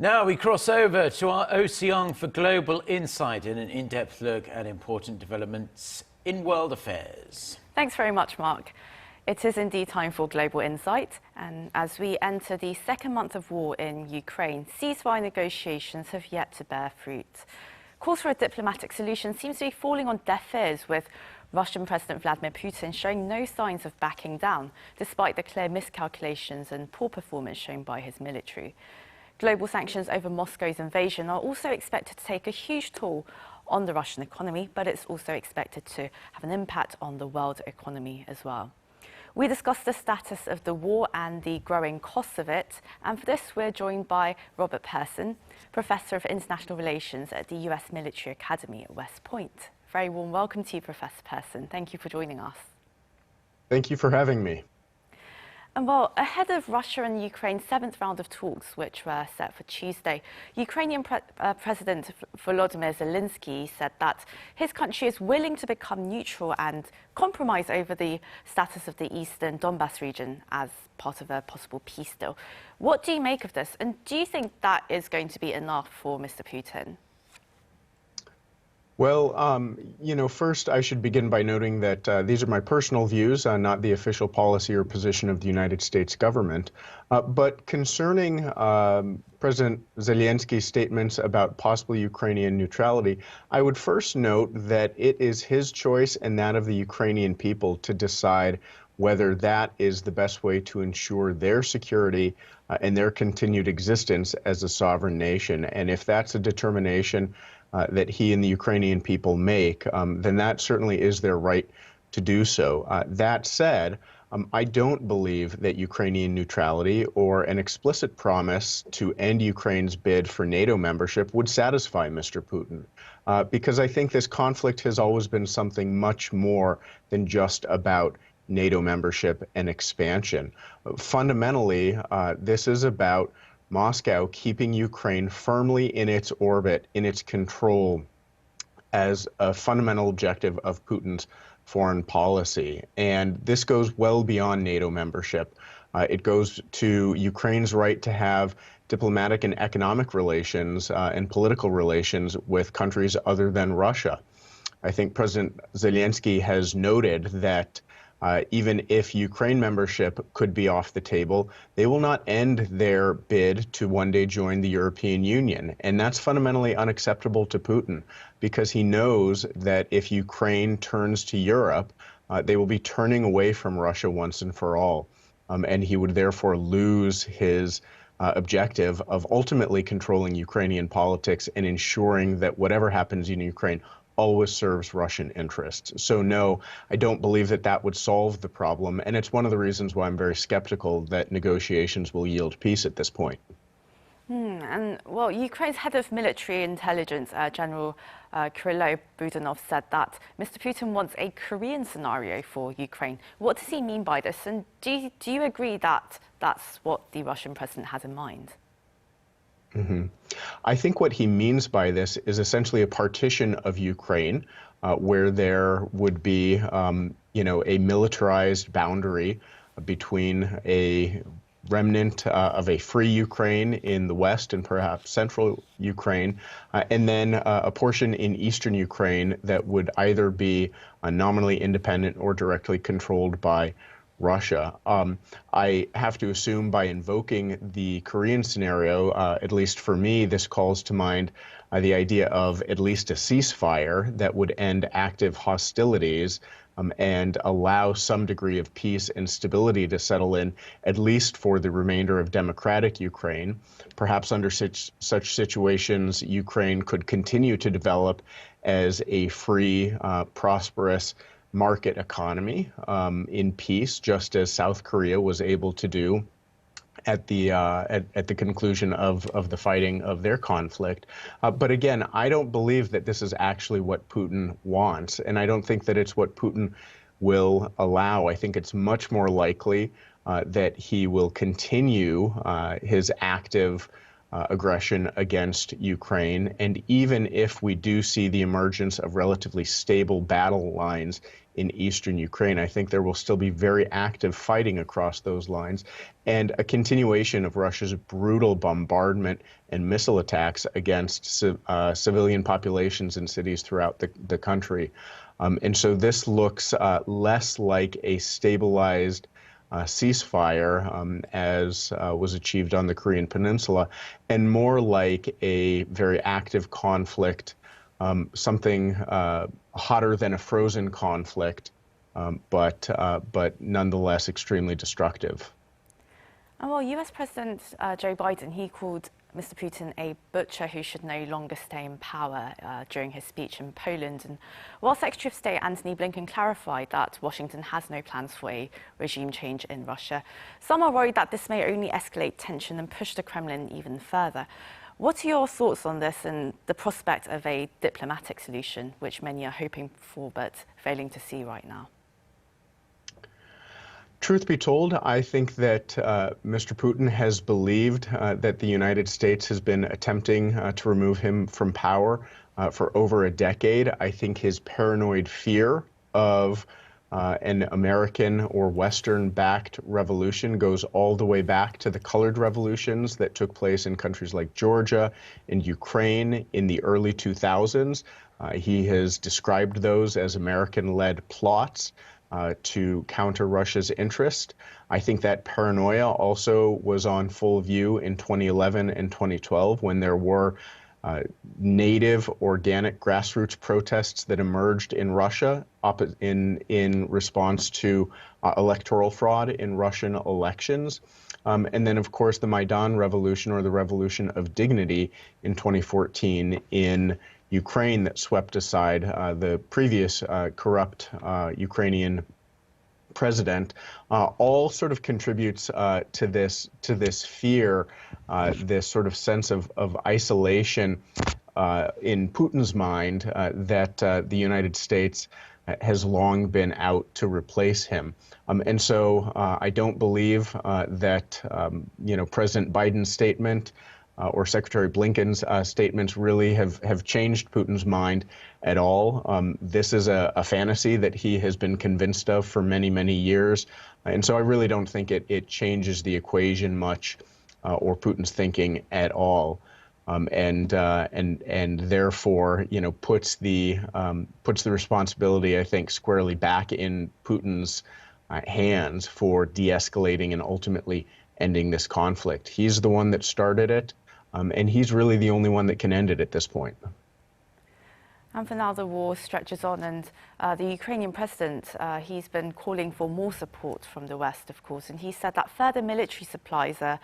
Now we cross over to our Oh Soo-young for global insight and an in-depth look at important developments in world affairs. Thanks very much, Mark. It is indeed time for global insight, and as we enter the second month of war in Ukraine, ceasefire negotiations have yet to bear fruit. Calls for a diplomatic solution seems to be falling on deaf ears, with Russian President Vladimir Putin showing no signs of backing down, despite the clear miscalculations and poor performance shown by his military. Global sanctions over Moscow's invasion are also expected to take a huge toll on the Russian economy, but it's also expected to have an impact on the world economy as well. We discussed the status of the war and the growing costs of it, and for this we're joined by Robert Persson, Professor of International Relations at the US Military Academy at West Point. Very warm welcome to you, Professor Persson. Thank you for joining us. Thank you for having me. And well, ahead of Russia and Ukraine's seventh round of talks, which were set for Tuesday, Ukrainian President Volodymyr Zelenskyy said that his country is willing to become neutral and compromise over the status of the eastern Donbass region as part of a possible peace deal. What do you make of this? And do you think that is going to be enough for Mr. Putin? Well, first I should begin by noting that these are my personal views, not the official policy or position of the United States government. But concerning President Zelenskyy's statements about possible Ukrainian neutrality, I would first note that it is his choice and that of the Ukrainian people to decide whether that is the best way to ensure their security and their continued existence as a sovereign nation. And if that's a determination that he and the Ukrainian people make, then that certainly is their right to do so. That said, I don't believe that Ukrainian neutrality or an explicit promise to end Ukraine's bid for NATO membership would satisfy Mr. Putin, because I think this conflict has always been something much more than just about NATO membership and expansion. Fundamentally, this is about Moscow keeping Ukraine firmly in its orbit, in its control, as a fundamental objective of Putin's foreign policy. And this goes well beyond NATO membership. It goes to Ukraine's right to have diplomatic and economic relations and political relations with countries other than Russia. I think President Zelenskyy has noted that even if Ukraine membership could be off the table, they will not end their bid to one day join the European Union. And that's fundamentally unacceptable to Putin, because he knows that if Ukraine turns to Europe, they will be turning away from Russia once and for all. And he would therefore lose his objective of ultimately controlling Ukrainian politics and ensuring that whatever happens in Ukraine always serves Russian interests. So no, I don't believe that that would solve the problem. And it's one of the reasons why I'm very skeptical that negotiations will yield peace at this point. And well, Ukraine's head of military intelligence, General Kirill Budanov, said that Mr. Putin wants a Korean scenario for Ukraine. What does he mean by this? And do you agree that that's what the Russian president has in mind? I think what he means by this is essentially a partition of Ukraine, where there would be, a militarized boundary between a remnant of a free Ukraine in the west and perhaps central Ukraine, and then a portion in eastern Ukraine that would either be nominally independent or directly controlled by Russia. I have to assume by invoking the Korean scenario, at least for me, this calls to mind the idea of at least a ceasefire that would end active hostilities and allow some degree of peace and stability to settle in, at least for the remainder of democratic Ukraine. Perhaps under such situations, Ukraine could continue to develop as a free, prosperous market economy in peace, just as South Korea was able to do at the conclusion of the fighting of their conflict. But again, I don't believe that this is actually what Putin wants, and I don't think that it's what Putin will allow. I think it's much more likely that he will continue his active aggression against Ukraine. And even if we do see the emergence of relatively stable battle lines in eastern Ukraine, I think there will still be very active fighting across those lines and a continuation of Russia's brutal bombardment and missile attacks against civilian populations in cities throughout the country. And so this looks less like a stabilized ceasefire as was achieved on the Korean Peninsula, and more like a very active conflict, something hotter than a frozen conflict, but nonetheless extremely destructive. Well, US President Joe Biden, he called Mr. Putin a butcher who should no longer stay in power during his speech in Poland. And while Secretary of State Antony Blinken clarified that Washington has no plans for a regime change in Russia, some are worried that this may only escalate tension and push the Kremlin even further. What are your thoughts on this and the prospect of a diplomatic solution, which many are hoping for but failing to see right now? Truth be told, I think that Mr. Putin has believed that the United States has been attempting to remove him from power for over a decade. I think his paranoid fear of an American or Western-backed revolution goes all the way back to the colored revolutions that took place in countries like Georgia and Ukraine in the early 2000s. He has described those as American-led plots to counter Russia's interest. I think that paranoia also was on full view in 2011 and 2012 when there were native organic grassroots protests that emerged in Russia in response to electoral fraud in Russian elections. And then, of course, the Maidan Revolution, or the Revolution of Dignity in 2014 in Ukraine, that swept aside the previous corrupt Ukrainian president, all sort of contributes to this fear, this sort of sense of isolation in Putin's mind that the United States has long been out to replace him. And so I don't believe that President Biden's statement or Secretary Blinken's statements really have changed Putin's mind at all. This is a fantasy that he has been convinced of for many, many years. And so I really don't think it changes the equation much or Putin's thinking at all. And therefore, puts the responsibility, I think, squarely back in Putin's hands for de-escalating and ultimately ending this conflict. He's the one that started it. And he's really the only one that can end it at this point. And for now, the war stretches on, and the Ukrainian president, he's been calling for more support from the West, of course, and he said that further military supplies are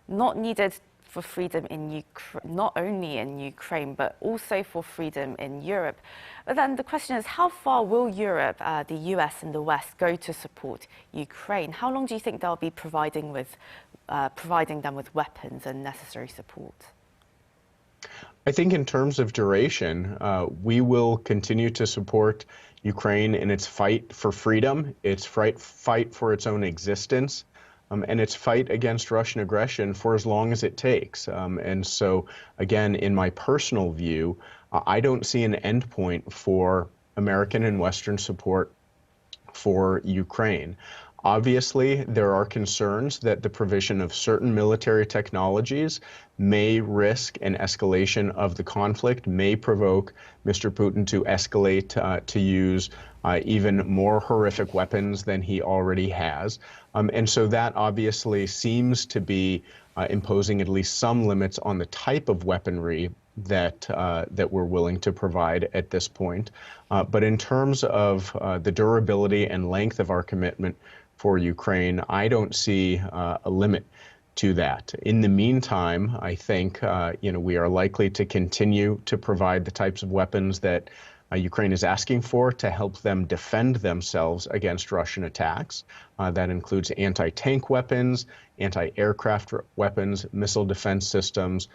not needed for freedom in not only in Ukraine, but also for freedom in Europe. But then the question is, how far will Europe, the US and the West, go to support Ukraine? How long do you think they'll be providing them with weapons and necessary support? I think in terms of duration, we will continue to support Ukraine in its fight for freedom, its fight for its own existence, and its fight against Russian aggression for as long as it takes. And so, again, in my personal view, I don't see an endpoint for American and Western support for Ukraine. Obviously, there are concerns that the provision of certain military technologies may risk an escalation of the conflict, may provoke Mr. Putin to escalate to use even more horrific weapons than he already has. And so that obviously seems to be imposing at least some limits on the type of weaponry that we're willing to provide at this point. But in terms of the durability and length of our commitment for Ukraine, I don't see a limit to that. In the meantime, I think we are likely to continue to provide the types of weapons that Ukraine is asking for to help them defend themselves against Russian attacks. That includes anti-tank weapons, anti-aircraft weapons, missile defense systems,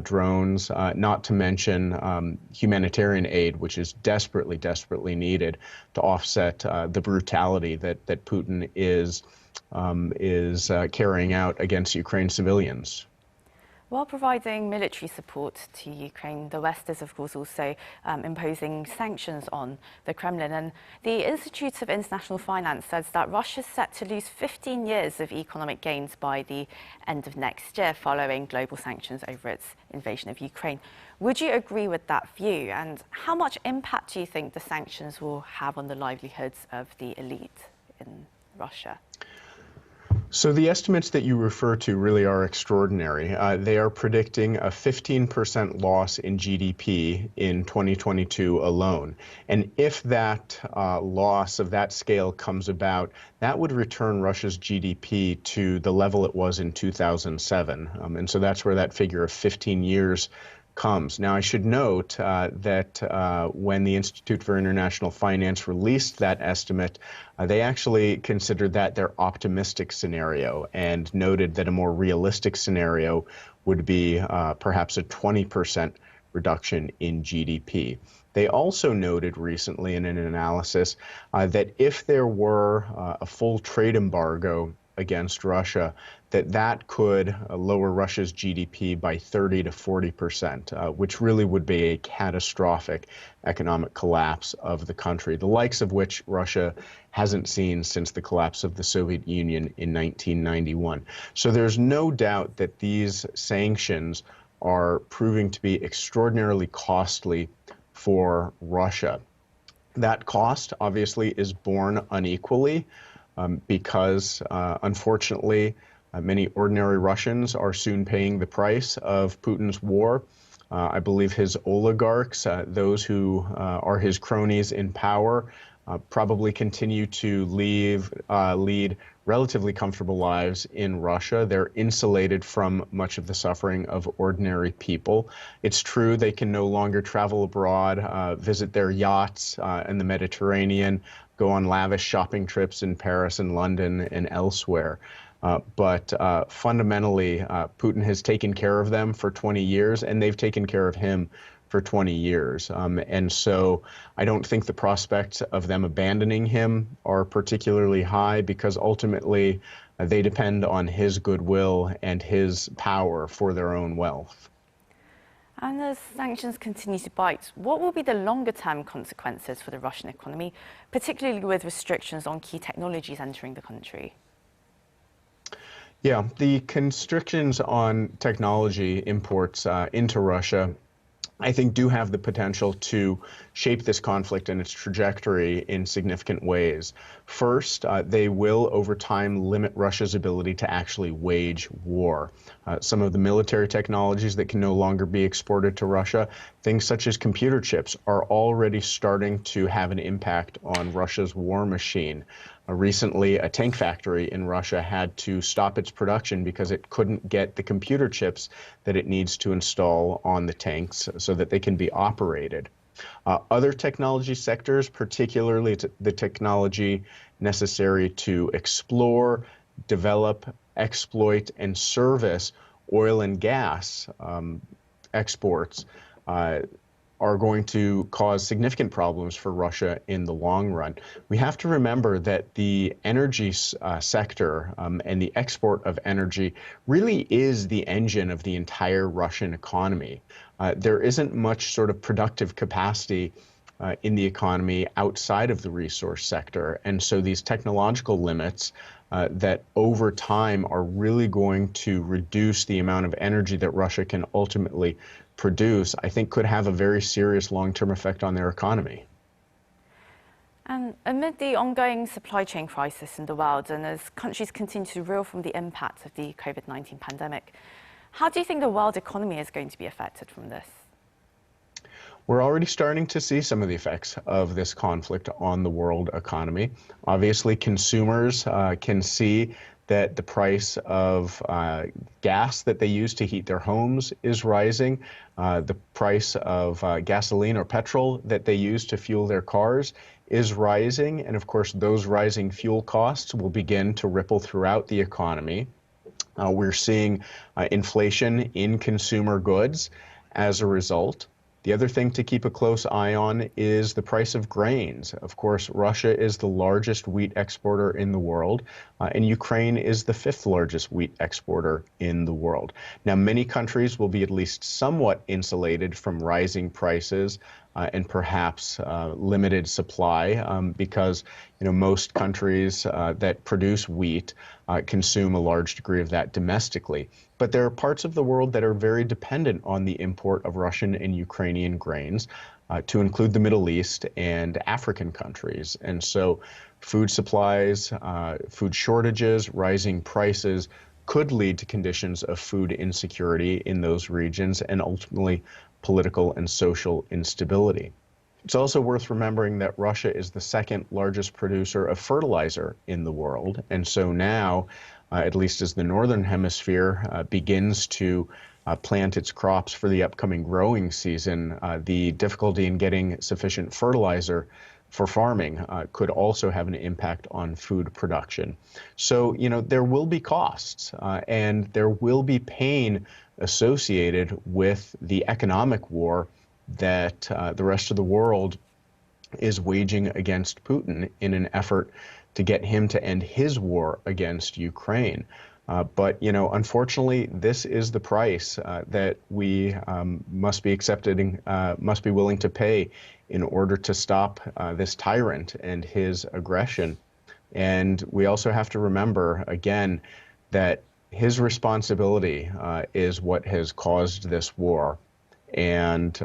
drones, not to mention humanitarian aid, which is desperately, desperately needed to offset the brutality that Putin is carrying out against Ukraine civilians. While providing military support to Ukraine, the West is, of course, also imposing sanctions on the Kremlin. And the Institute of International Finance says that Russia's set to lose 15 years of economic gains by the end of next year following global sanctions over its invasion of Ukraine. Would you agree with that view? And how much impact do you think the sanctions will have on the livelihoods of the elite in Russia? So the estimates that you refer to really are extraordinary. They are predicting a 15% loss in GDP in 2022 alone. And if that loss of that scale comes about, that would return Russia's GDP to the level it was in 2007. And so that's where that figure of 15 years comes. Now, I should note that when the Institute for International Finance released that estimate, they actually considered that their optimistic scenario and noted that a more realistic scenario would be perhaps a 20% reduction in GDP. They also noted recently in an analysis that if there were a full trade embargo against Russia, that could lower Russia's GDP by 30 to 40%, which really would be a catastrophic economic collapse of the country, the likes of which Russia hasn't seen since the collapse of the Soviet Union in 1991. So there's no doubt that these sanctions are proving to be extraordinarily costly for Russia. That cost obviously is borne unequally because unfortunately many ordinary Russians are soon paying the price of Putin's war. I believe his oligarchs, those who are his cronies in power, probably continue to lead relatively comfortable lives in Russia. They're insulated from much of the suffering of ordinary people. It's true they can no longer travel abroad, visit their yachts in the Mediterranean, go on lavish shopping trips in Paris and London and elsewhere. But fundamentally, Putin has taken care of them for 20 years, and they've taken care of him for 20 years. And so I don't think the prospects of them abandoning him are particularly high because ultimately they depend on his goodwill and his power for their own wealth. And as sanctions continue to bite, what will be the longer-term consequences for the Russian economy, particularly with restrictions on key technologies entering the country? Yeah, the constrictions on technology imports into Russia, I think, do have the potential to shape this conflict and its trajectory in significant ways. First, they will, over time, limit Russia's ability to actually wage war. Some of the military technologies that can no longer be exported to Russia, things such as computer chips, are already starting to have an impact on Russia's war machine. Recently, a tank factory in Russia had to stop its production because it couldn't get the computer chips that it needs to install on the tanks so that they can be operated. Other technology sectors, particularly the technology necessary to explore, develop, exploit, and service oil and gas exports, are going to cause significant problems for Russia in the long run. We have to remember that the energy sector and the export of energy really is the engine of the entire Russian economy. There isn't much sort of productive capacity in the economy outside of the resource sector. And so these technological limits that over time are really going to reduce the amount of energy that Russia can ultimately produce, I think could have a very serious long-term effect on their economy. And amid the ongoing supply chain crisis in the world, and as countries continue to reel from the impact of the COVID-19 pandemic, how do you think the world economy is going to be affected from this? We're already starting to see some of the effects of this conflict on the world economy. Obviously, consumers can see that the price of gas that they use to heat their homes is rising. The price of gasoline or petrol that they use to fuel their cars is rising. And of course, those rising fuel costs will begin to ripple throughout the economy. We're seeing inflation in consumer goods as a result. The other thing to keep a close eye on is the price of grains. Of course, Russia is the largest wheat exporter in the world, and Ukraine is the fifth largest wheat exporter in the world. Now, many countries will be at least somewhat insulated from rising prices and perhaps limited supply because most countries that produce wheat consume a large degree of that domestically. But there are parts of the world that are very dependent on the import of Russian and Ukrainian grains, to include the Middle East and African countries. And so food supplies, food shortages, rising prices could lead to conditions of food insecurity in those regions and ultimately political and social instability. It's also worth remembering that Russia is the second largest producer of fertilizer in the world. And so now, at least as the Northern Hemisphere begins to plant its crops for the upcoming growing season, the difficulty in getting sufficient fertilizer for farming could also have an impact on food production. So, there will be costs and there will be pain associated with the economic war that the rest of the world is waging against Putin in an effort to get him to end his war against Ukraine. But, unfortunately, this is the price that we must be willing to pay in order to stop this tyrant and his aggression. And we also have to remember, again, that his responsibility is what has caused this war. And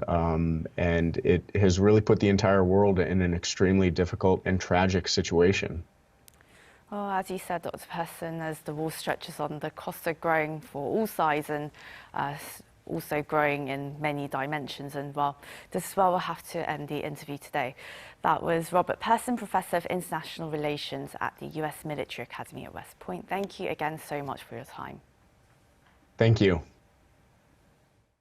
it has really put the entire world in an extremely difficult and tragic situation. Well, as you said, Dr. Persson, as the war stretches on, the costs are growing for all sides and also growing in many dimensions. And well, this is where we'll have to end the interview today. That was Robert Persson, Professor of International Relations at the US Military Academy at West Point. Thank you again so much for your time. Thank you.